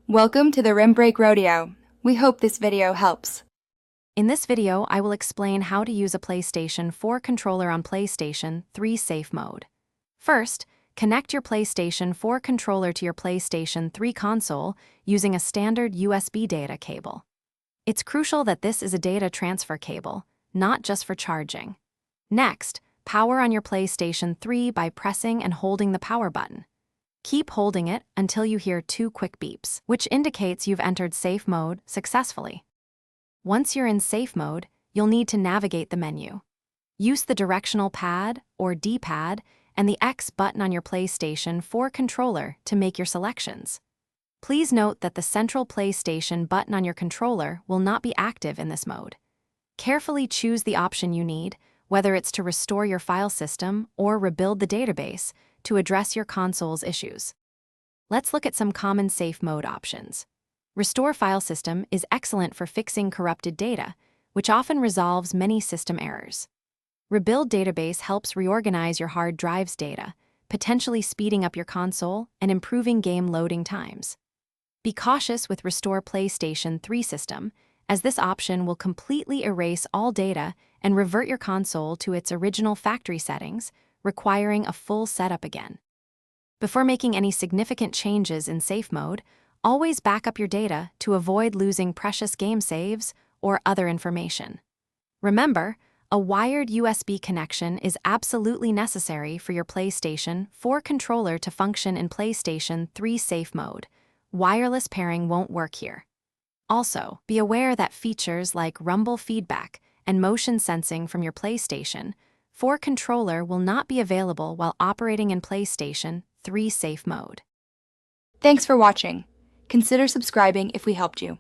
Welcome to the Rim Break Rodeo. We hope this video helps. In this video, I will explain how to use a PlayStation 4 controller on PlayStation 3 Safe Mode. First, connect your PlayStation 4 controller to your PlayStation 3 console using a standard USB data cable. It's crucial that this is a data transfer cable, not just for charging. Next, power on your PlayStation 3 by pressing and holding the power button. Keep holding it until you hear 2 quick beeps, which indicates you've entered Safe Mode successfully. Once you're in Safe Mode, you'll need to navigate the menu. Use the directional pad, or D-pad, and the X button on your PlayStation 4 controller to make your selections. Please note that the central PlayStation button on your controller will not be active in this mode. Carefully choose the option you need, whether it's to restore your file system or rebuild the database, to address your console's issues. Let's look at some common Safe Mode options. Restore File System is excellent for fixing corrupted data, which often resolves many system errors. Rebuild Database helps reorganize your hard drive's data, potentially speeding up your console and improving game loading times. Be cautious with Restore PlayStation 3 System, as this option will completely erase all data and revert your console to its original factory settings, requiring a full setup again. Before making any significant changes in Safe Mode, always back up your data to avoid losing precious game saves or other information. Remember, a wired USB connection is absolutely necessary for your PlayStation 4 controller to function in PlayStation 3 Safe Mode. Wireless pairing won't work here. Also, be aware that features like rumble feedback and motion sensing from your PlayStation 4 controller will not be available while operating in PlayStation 3 Safe Mode. Thanks for watching. Consider subscribing if we helped you.